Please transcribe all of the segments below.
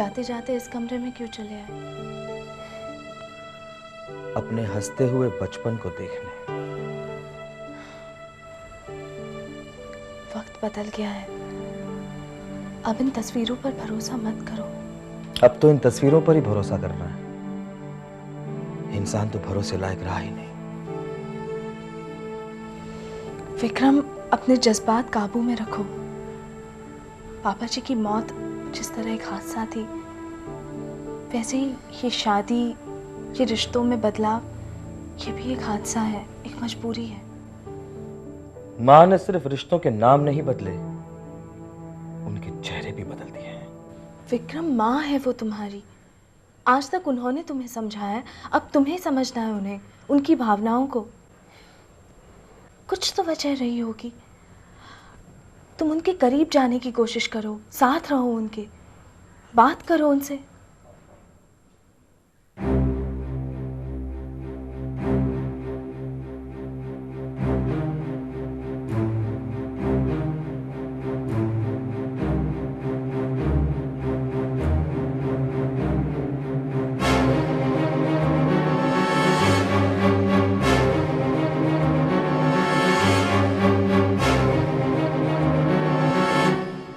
जाते जाते इस कमरे में क्यों चले आए? अपने हंसते हुए बचपन को देखने। वक्त बदल गया है, अब इन तस्वीरों पर भरोसा मत करो। अब तो इन तस्वीरों पर ही भरोसा करना है। इंसान तो भरोसे लायक रहा ही नहीं। विक्रम, अपने जज्बात काबू में रखो। पापा जी की मौत जिस तरह एक हादसा थी, वैसे ही ये शादी, ये रिश्तों में बदलाव, ये भी एक हादसा है, एक मजबूरी है। माँ ने सिर्फ रिश्तों के नाम नहीं बदले, उनके चेहरे भी बदल दिए हैं। विक्रम, माँ है वो तुम्हारी। आज तक उन्होंने तुम्हें समझाया, अब तुम्हें समझना है उन्हें, उनकी भावनाओं को। कुछ तो वजह रही होगी। तुम उनके करीब जाने की कोशिश करो, साथ रहो उनके, बात करो उनसे।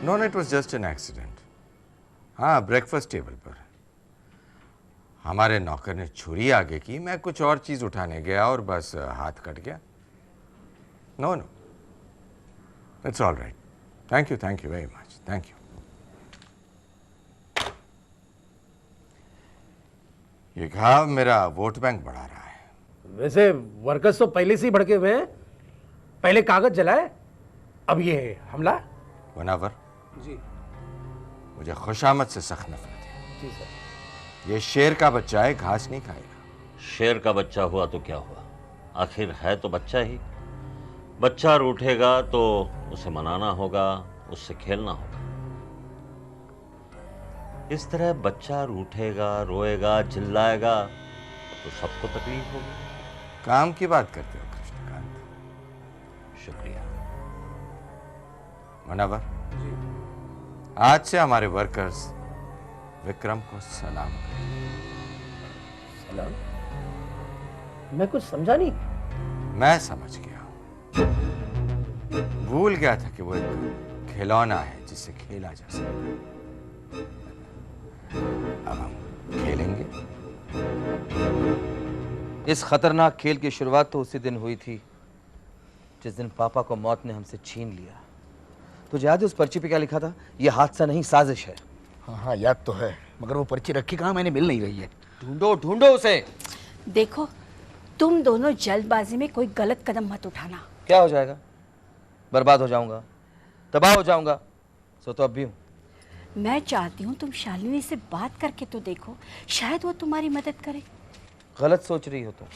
No, it was just an accident. हाँ, ब्रेकफास्ट टेबल पर हमारे नौकर ने छुरी आगे की, मैं कुछ और चीज उठाने गया और बस हाथ कट गया। No, it's all right. Thank you very much, thank you. ये घाव मेरा वोट बैंक बढ़ा रहा है। वैसे वर्कर्स तो पहले से ही भड़के हुए हैं। पहले कागज जलाए, अब ये हमला। वनावर जी मुझे खुशामद से सख्त नफरत है। जी सर। ये शेर का बच्चा है, घास नहीं खाएगा। शेर का बच्चा हुआ तो क्या हुआ, आखिर है तो बच्चा ही। बच्चा रूठेगा तो उसे मनाना होगा, उससे खेलना होगा। इस तरह बच्चा रूठेगा, रोएगा, चिल्लाएगा तो सबको तकलीफ होगी। काम की बात करते हो कृष्णकांत। शुक्रिया। मनावर, आज से हमारे वर्कर्स विक्रम को सलाम करें। सलाम? मैं कुछ समझा नहीं। मैं समझ गया हूं। भूल गया था कि वो एक खिलौना है जिससे खेला जा सकता है। अब हम खेलेंगे। इस खतरनाक खेल की शुरुआत तो उसी दिन हुई थी जिस दिन पापा को मौत ने हमसे छीन लिया। तुझे याद है उस पर्ची पे क्या लिखा था? यह हादसा नहीं, साजिश है। हाँ याद तो है, मगर वो पर्ची रखी कहाँ, मैंने मिल नहीं रही है। ढूंढो ढूंढो उसे। देखो, तुम दोनों जल्दबाजी में कोई गलत कदम मत उठाना। क्या हो जाएगा? बर्बाद हो जाऊंगा, तबाह हो जाऊंगा। सो तो अब भी हूं। मैं चाहती हूँ तुम शालिनी से बात करके तो देखो, शायद वो तुम्हारी मदद करे। गलत सोच रही हो तुम,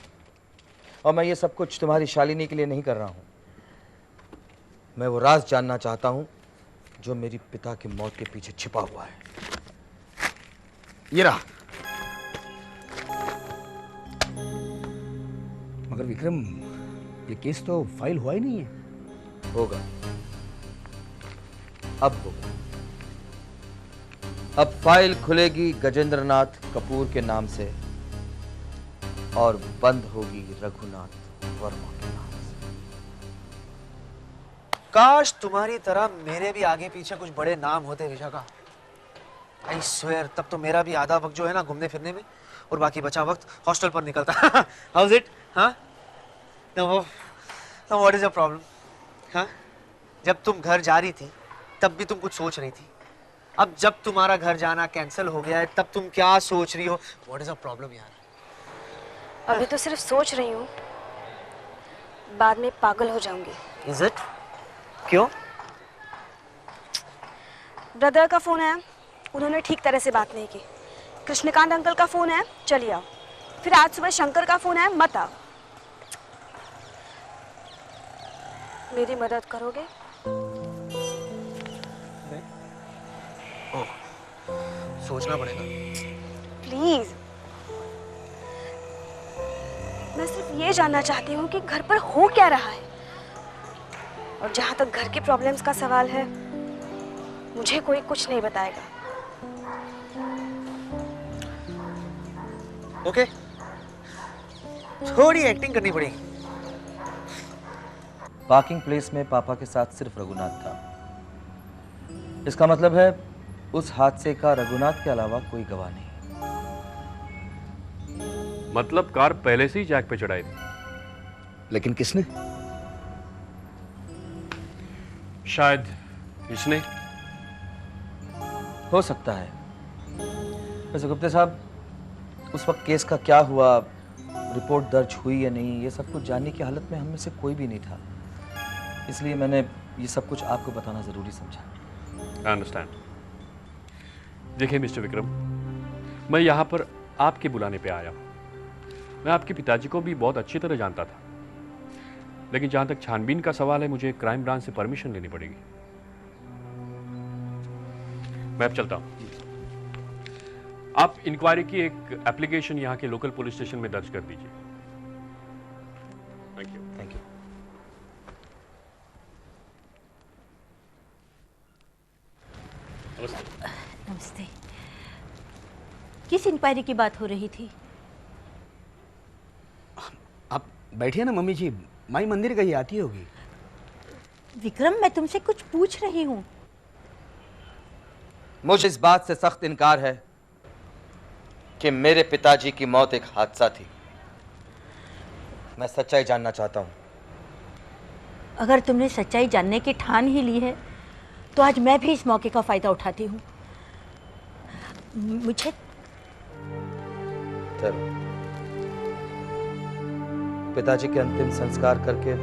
और मैं ये सब कुछ तुम्हारी शालिनी के लिए नहीं कर रहा हूं। मैं वो राज जानना चाहता हूं जो मेरी पिता की मौत के पीछे छिपा हुआ है। ये रहा। मगर विक्रम, ये केस तो फाइल हुआ ही नहीं है। होगा, अब होगा। अब फाइल खुलेगी गजेंद्र नाथ कपूर के नाम से और बंद होगी रघुनाथ वर्मा के नाम से। काश तुम्हारी तरह मेरे भी आगे पीछे कुछ बड़े नाम होते विशाखा। आई स्वेयर, तब तो मेरा भी आधा वक्त जो है ना घूमने फिरने में, और बाकी बचा वक्त हॉस्टल पर निकलता। How is it? हाँ, no what is your problem? हाँ, जब तुम घर जा रही थी तब भी तुम कुछ सोच रही थी। अब जब तुम्हारा घर जाना कैंसिल हो गया है तब तुम क्या सोच रही हो? व्हाट इज योर प्रॉब्लम यार? अभी तो सिर्फ सोच रही हूँ, बाद में पागल हो जाऊंगी। Is it? क्यों? ब्रदर का फोन है, उन्होंने ठीक तरह से बात नहीं की। कृष्णकांत अंकल का फोन है, चलिए आओ। फिर आज सुबह शंकर का फोन है, मत आओ। मेरी मदद करोगे? ओह, सोचना पड़ेगा। प्लीज। मैं सिर्फ ये जानना चाहती हूँ कि घर पर हो क्या रहा है, और जहाँ तक घर की प्रॉब्लम्स का सवाल है, मुझे कोई कुछ नहीं बताएगा। ओके, थोड़ी एक्टिंग करनी पड़ेगी। पार्किंग प्लेस में पापा के साथ सिर्फ रघुनाथ था। इसका मतलब है उस हादसे का रघुनाथ के अलावा कोई गवाह नहीं। मतलब कार पहले से ही जैक पे चढ़ाई थी। लेकिन किसने? शायद इसने। हो सकता है। वैसे गुप्ते साहब, उस वक्त केस का क्या हुआ, रिपोर्ट दर्ज हुई या नहीं, ये सब कुछ जानने की हालत में हम में से कोई भी नहीं था। इसलिए मैंने ये सब कुछ आपको बताना जरूरी समझा। I understand. देखिए मिस्टर विक्रम, मैं यहाँ पर आपके बुलाने पे आया हूँ। मैं आपके पिताजी को भी बहुत अच्छी तरह जानता था, लेकिन जहाँ तक छानबीन का सवाल है, मुझे क्राइम ब्रांच से परमिशन लेनी पड़ेगी। मैं अब चलता हूँ। आप इंक्वायरी की एक एप्लीकेशन यहाँ के लोकल पुलिस स्टेशन में दर्ज कर दीजिए। Thank you. Thank you. नमस्ते। नमस्ते। किस इंक्वायरी की बात हो रही थी? आप बैठिए ना मम्मी जी, माई मंदिर कहीं आती होगी। विक्रम, मैं तुमसे कुछ पूछ रही हूँ। मुझे इस बात से सख्त इनकार है कि मेरे पिताजी की मौत एक हादसा थी। मैं सच्चाई जानना चाहता हूँ। अगर तुमने सच्चाई जानने की ठान ही ली है, तो आज मैं भी इस मौके का फायदा उठाती हूँ। मुझे चलो, पिताजी के अंतिम संस्कार करके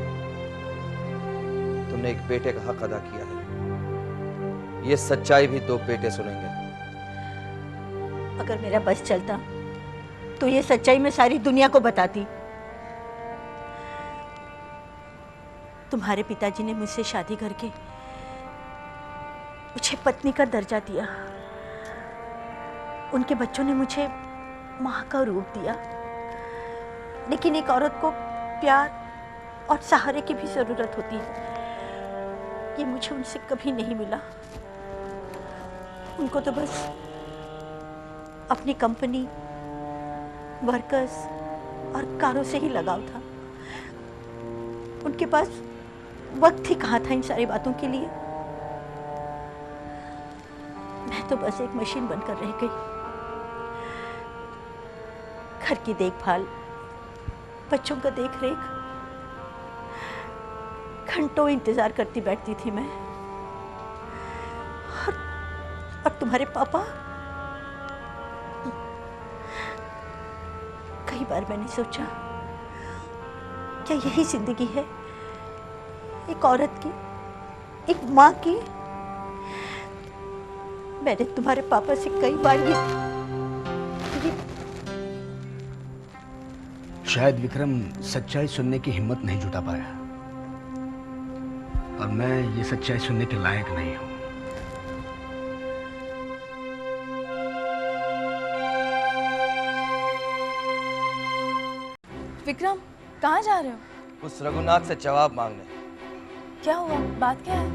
तुमने एक बेटे का हक अदा किया है। ये सच्चाई भी दो बेटे सुनेंगे। अगर मेरा बस चलता तो ये सच्चाई मैं सारी दुनिया को बताती। तुम्हारे पिताजी ने मुझसे शादी करके मुझे पत्नी का दर्जा दिया। उनके बच्चों ने मुझे मां का रूप दिया, लेकिन एक औरत को प्यार और सहारे की भी जरूरत होती है। ये मुझे उनसे कभी नहीं मिला। उनको तो बस अपनी कंपनी, वर्कर्स और कारों से ही लगाव था। उनके पास वक्त ही कहाँ था इन सारी बातों के लिए। मैं तो बस एक मशीन बनकर रह गई। घर की देखभाल, बच्चों का देख रेख, घंटों इंतजार करती बैठती थी मैं। और तुम्हारे पापा, कई बार मैंने सोचा, क्या यही जिंदगी है एक औरत की, एक माँ की? मैंने तुम्हारे पापा से कई बार ये शायद विक्रम सच्चाई सुनने की हिम्मत नहीं जुटा पाया, और मैं ये सच्चाई सुनने के लायक नहीं हूं। विक्रम, कहाँ जा रहे हो? उस रघुनाथ से जवाब मांगने। क्या हुआ? बात क्या है?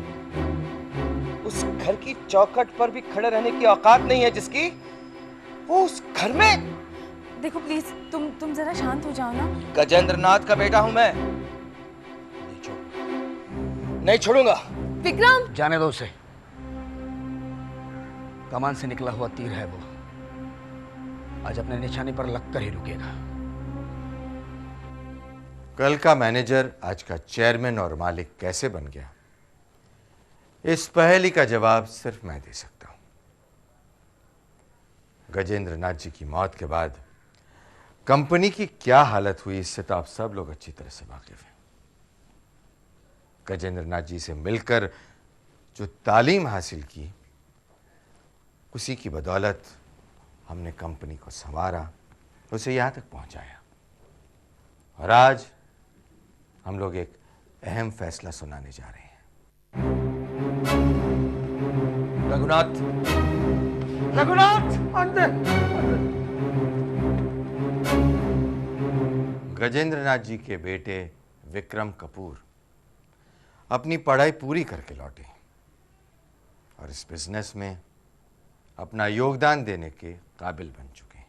उस घर की चौखट पर भी खड़े रहने की औकात नहीं है जिसकी, वो उस घर में। देखो प्लीज, तुम जरा शांत हो जाओ ना। गजेंद्र नाथ का बेटा हूं मैं। नहीं छोड़ूंगा। विक्रम! जाने दो उसे। कमान से निकला हुआ तीर है वो। आज अपने निशाने पर लगकर ही रुकेगा। कल का मैनेजर आज का चेयरमैन और मालिक कैसे बन गया, इस पहेली का जवाब सिर्फ मैं दे सकता हूं। गजेंद्र नाथ जी की मौत के बाद कंपनी की क्या हालत हुई, इससे तो आप सब लोग अच्छी तरह से वाकिफ हैं। गजेंद्र नाथ जी से मिलकर जो तालीम हासिल की, उसी की बदौलत हमने कंपनी को संवारा, उसे यहां तक पहुंचाया। और आज हम लोग एक अहम फैसला सुनाने जा रहे हैं। रघुनाथ! रघुनाथ! अंदर! गजेंद्र नाथ जी के बेटे विक्रम कपूर अपनी पढ़ाई पूरी करके लौटे और इस बिजनेस में अपना योगदान देने के काबिल बन चुके हैं।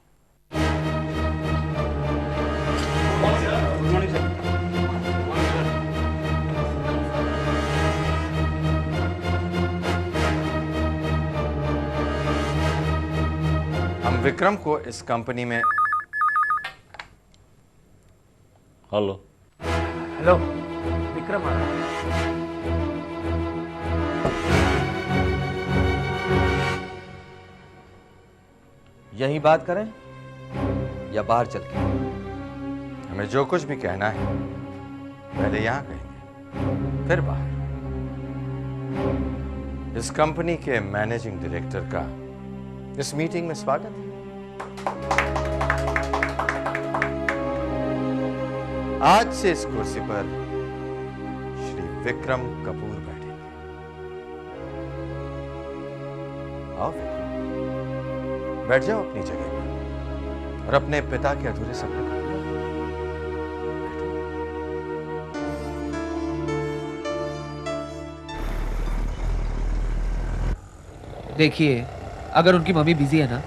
विक्रम को इस कंपनी में। हेलो। हेलो, विक्रम आ रहा है। यहीं बात करें या बाहर चल के? हमें जो कुछ भी कहना है पहले यहां कहेंगे, फिर बाहर। इस कंपनी के मैनेजिंग डायरेक्टर का इस मीटिंग में स्वागत है। आज से इस कुर्सी पर श्री विक्रम कपूर बैठेंगे। आओ विक्रम, बैठ जाओ अपनी जगह पर और अपने पिता के अधूरे सपने को। देखिए, अगर उनकी मम्मी बिजी है ना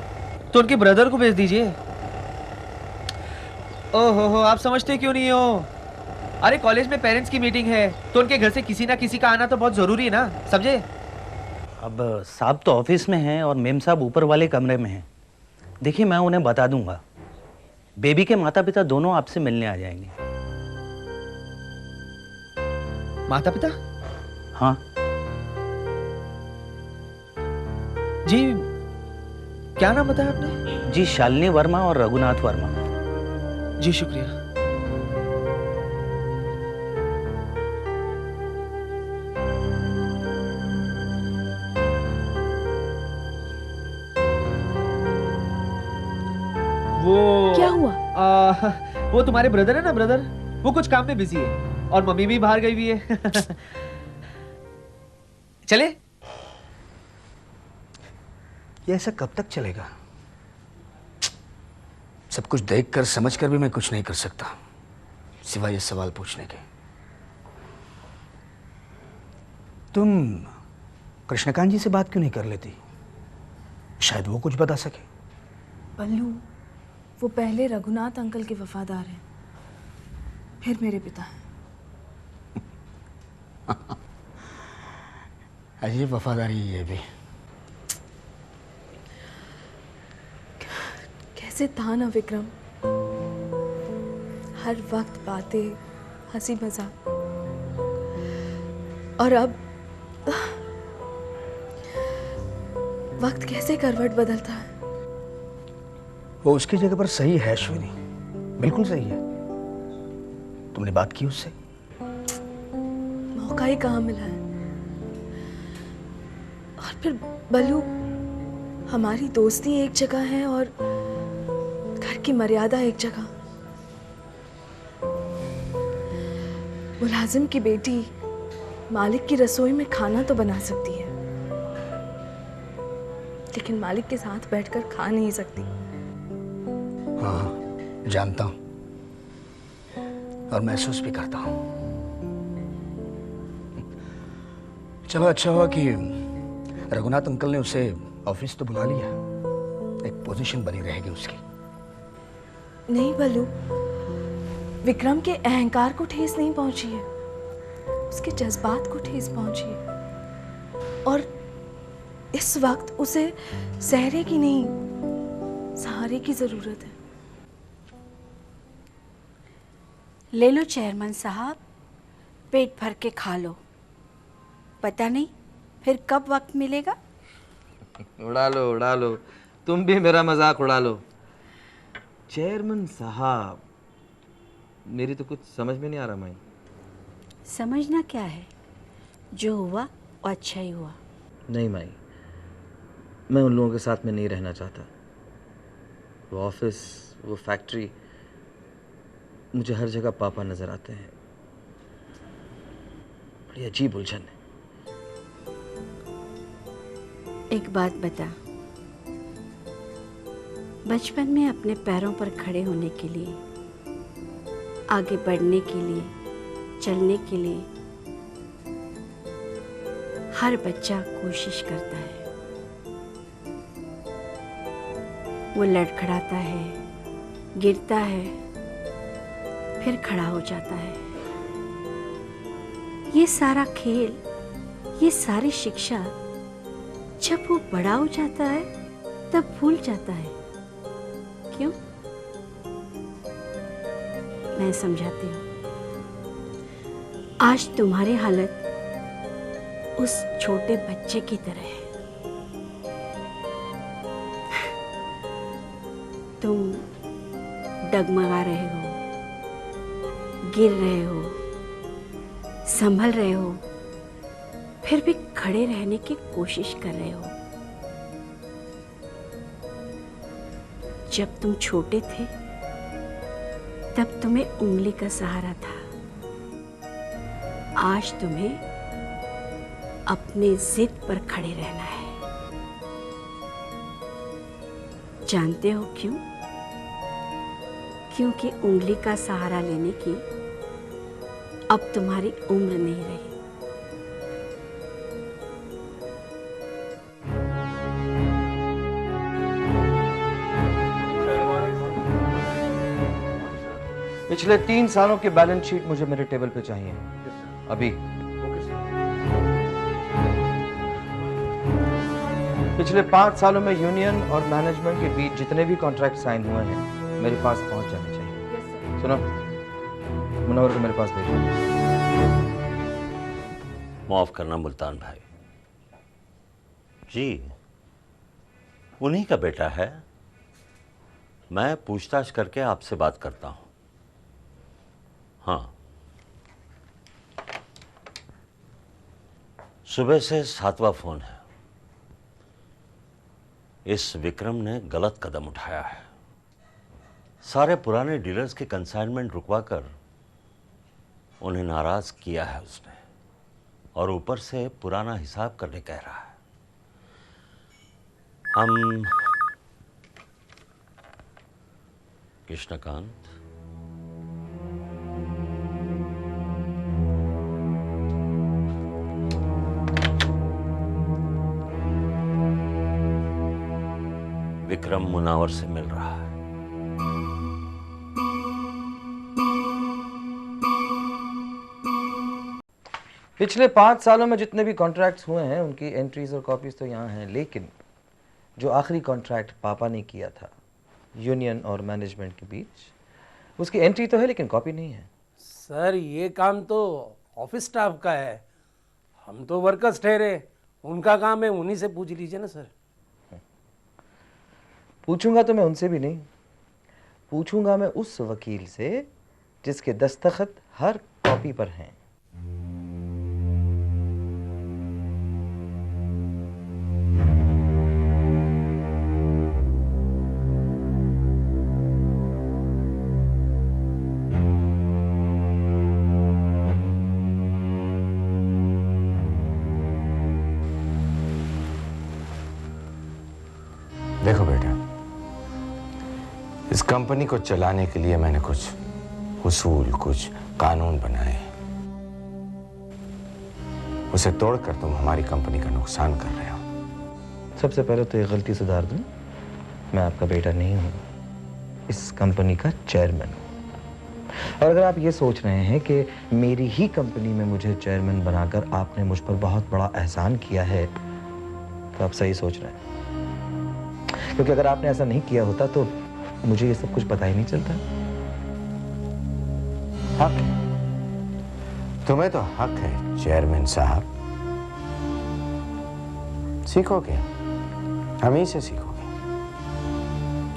तो उनके ब्रदर को भेज दीजिए। ओहो, आप समझते क्यों नहीं हो? अरे कॉलेज में पेरेंट्स की मीटिंग है तो उनके घर से किसी ना किसी का आना तो बहुत जरूरी है ना, समझे? अब साहब तो ऑफिस में हैं और मेम साहब ऊपर वाले कमरे में हैं। देखिए, मैं उन्हें बता दूंगा। बेबी के माता पिता दोनों आपसे मिलने आ जाएंगे। माता पिता? हाँ जी, क्या नाम बताया आपने? जी, शालिनी वर्मा और रघुनाथ वर्मा। जी शुक्रिया। वो क्या हुआ? वो तुम्हारे ब्रदर है ना, ब्रदर, वो कुछ काम में बिजी है और मम्मी भी बाहर गई हुई है। चले? ये ऐसा कब तक चलेगा? सब कुछ देखकर समझकर भी मैं कुछ नहीं कर सकता सिवाय ये सवाल पूछने के। तुम कृष्णकांत जी से बात क्यों नहीं कर लेती? शायद वो कुछ बता सके। बल्लू, वो पहले रघुनाथ अंकल के वफादार हैं, फिर मेरे पिता हैं। अजीब वफादारी ये भी। कैसे था ना विक्रम, हर वक्त बातें, हंसी मजाक, और अब वक्त कैसे करवट बदलता है। वो उसकी जगह पर सही है अश्विनी, बिल्कुल सही है। तुमने बात की उससे? मौका ही कहाँ मिला है। और फिर बल्लू, हमारी दोस्ती एक जगह है और घर की मर्यादा एक जगह। मुलाजिम की बेटी मालिक की रसोई में खाना तो बना सकती है, लेकिन मालिक के साथ बैठकर खा नहीं सकती। हाँ, जानता हूं और महसूस भी करता हूं। चलो, अच्छा हुआ कि रघुनाथ अंकल ने उसे ऑफिस तो बुला लिया। एक पोजीशन बनी रहेगी उसकी। नहीं बल्लू, विक्रम के अहंकार को ठेस नहीं पहुंची है, उसके जज्बात को ठेस पहुंची है। और इस वक्त उसे सहरे की नहीं, सहारे की जरूरत है। ले लो चेयरमैन साहब, पेट भर के खा लो। पता नहीं फिर कब वक्त मिलेगा। उड़ा लो, तुम भी मेरा मजाक उड़ा लो। चेयरमैन साहब, मेरी तो कुछ समझ में नहीं आ रहा माई। समझना क्या है, जो हुआ वो अच्छा ही हुआ। नहीं माई, मैं उन लोगों के साथ में नहीं रहना चाहता। वो ऑफिस, वो फैक्ट्री, मुझे हर जगह पापा नजर आते हैं। बड़ी अजीब उलझन है। एक बात बता, बचपन में अपने पैरों पर खड़े होने के लिए, आगे बढ़ने के लिए, चलने के लिए हर बच्चा कोशिश करता है। वो लड़खड़ाता है, गिरता है, फिर खड़ा हो जाता है। ये सारा खेल, ये सारी शिक्षा जब वो बड़ा हो जाता है तब भूल जाता है। मैं समझाती हूँ। आज तुम्हारी हालत उस छोटे बच्चे की तरह है। तुम डगमगा रहे हो, गिर रहे हो, संभल रहे हो, फिर भी खड़े रहने की कोशिश कर रहे हो। जब तुम छोटे थे तब तुम्हें उंगली का सहारा था। आज तुम्हें अपने जिद पर खड़े रहना है। जानते हो क्यों? क्योंकि उंगली का सहारा लेने की अब तुम्हारी उम्र नहीं रही। पिछले 3 सालों की बैलेंस शीट मुझे मेरे टेबल पे चाहिए अभी। पिछले 5 सालों में यूनियन और मैनेजमेंट के बीच जितने भी कॉन्ट्रैक्ट साइन हुए हैं मेरे पास पहुंच जाने चाहिए। सुनो, मुनव्वर को मेरे पास भेजो। माफ करना मुल्तान भाई जी, उन्हीं का बेटा है। मैं पूछताछ करके आपसे बात करता हूं। हाँ, सुबह से 7वां फोन है। इस विक्रम ने गलत कदम उठाया है। सारे पुराने डीलर्स के कंसाइनमेंट रुकवाकर उन्हें नाराज किया है उसने, और ऊपर से पुराना हिसाब करने कह रहा है। हम कृष्णकांत, विक्रम मुनावर से मिल रहा है। पिछले 5 सालों में जितने भी कॉन्ट्रैक्ट्स हुए हैं उनकी एंट्रीज और कॉपीज तो यहाँ हैं, लेकिन जो आखिरी कॉन्ट्रैक्ट पापा ने किया था यूनियन और मैनेजमेंट के बीच, उसकी एंट्री तो है लेकिन कॉपी नहीं है। सर ये काम तो ऑफिस स्टाफ का है, हम तो वर्कर्स ठहरे। उनका काम है, उन्हीं से पूछ लीजिए ना सर। पूछूंगा तो मैं उनसे भी नहीं, पूछूंगा मैं उस वकील से जिसके दस्तखत हर कॉपी पर हैं। देखो बेटा, इस कंपनी को चलाने के लिए मैंने कुछ उसूल, कुछ कानून बनाए। उसे तोड़कर तुम हमारी कंपनी का नुकसान कर रहे हो। सबसे पहले तो ये गलती सुधार दूं, मैं आपका बेटा नहीं हूं, इस कंपनी का चेयरमैन हूं। और अगर आप ये सोच रहे हैं कि मेरी ही कंपनी में मुझे चेयरमैन बनाकर आपने मुझ पर बहुत बड़ा एहसान किया है, तो आप सही सोच रहे हैं। क्योंकि अगर आपने ऐसा नहीं किया होता तो मुझे ये सब कुछ पता ही नहीं चलता। हक, तुम्हें तो हक है चेयरमैन साहब। सीखोगे, हम ही से सीखोगे,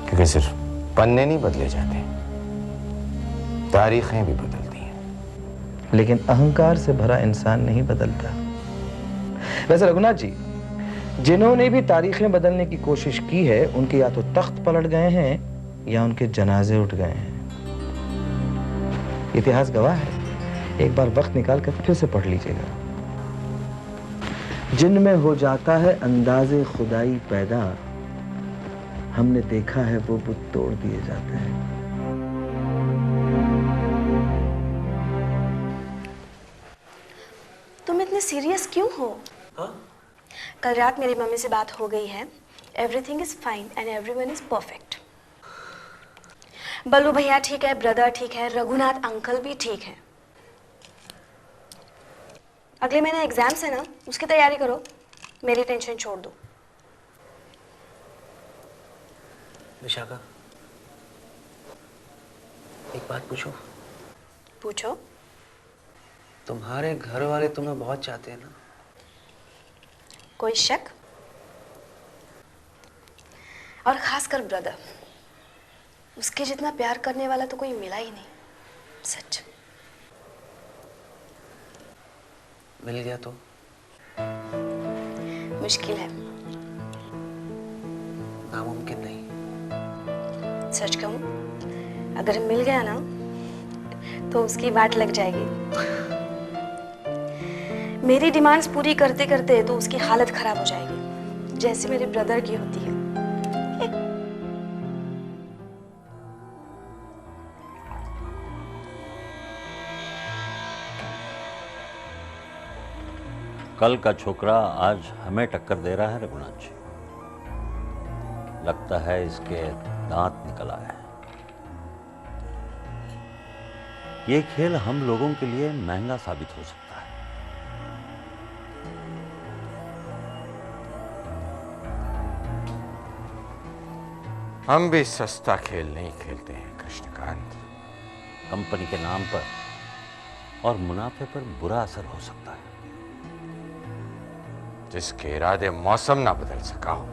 क्योंकि सिर्फ पन्ने नहीं बदले जाते, तारीखें भी बदलती हैं। लेकिन अहंकार से भरा इंसान नहीं बदलता। वैसे रघुनाथ जी, जिन्होंने भी तारीखें बदलने की कोशिश की है उनके या तो तख्त पलट गए हैं या उनके जनाजे उठ गए हैं। इतिहास गवाह है, एक बार वक्त निकाल कर फिर से पढ़ लीजिएगा। जिनमें हो जाता है अंदाजे खुदाई पैदा, हमने देखा है वो बुत तोड़ दिए जाते हैं। तुम इतने सीरियस क्यों हो? हाँ? कल रात मेरी मम्मी से बात हो गई है। Everything is fine and everyone is perfect. Ballu भैया ठीक है, ब्रदर ठीक है, रघुनाथ अंकल भी ठीक है। अगले महीने एग्जाम्स है ना, उसकी तैयारी करो, मेरी टेंशन छोड़ दो। विशाखा, एक बात पूछूं? पूछो। तुम्हारे घर वाले तुम्हें बहुत चाहते हैं ना? कोई शक? और खासकर ब्रदर, उसके जितना प्यार करने वाला तो कोई मिला ही नहीं। सच। मिल गया तो? मुश्किल है। नामुमकिन नहीं। सच कहूं, अगर मिल गया ना तो उसकी बात लग जाएगी। मेरी डिमांड्स पूरी करते करते तो उसकी हालत खराब हो जाएगी, जैसे मेरे ब्रदर की होती है। कल का छोकरा आज हमें टक्कर दे रहा है रघुनाथ जी। लगता है इसके दांत निकल आए हैं। ये खेल हम लोगों के लिए महंगा साबित हो सकता है। हम भी सस्ता खेल नहीं खेलते हैं कृष्णकांत। कंपनी के नाम पर और मुनाफे पर बुरा असर हो सकता है। जिसके इरादे मौसम ना बदल सका हो,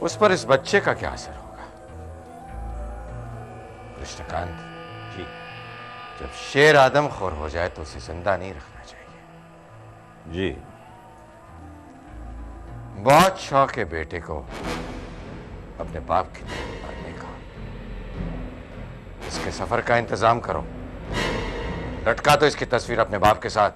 उस पर इस बच्चे का क्या असर होगा? कृष्णकांत जी, जब शेर आदमखोर हो जाए तो उसे जिंदा नहीं रखना चाहिए। जी। बहुत शौक है बेटे को अपने बाप की तरफ पढ़ने का। इसके सफर का इंतजाम करो। लटका तो इसकी तस्वीर अपने बाप के साथ।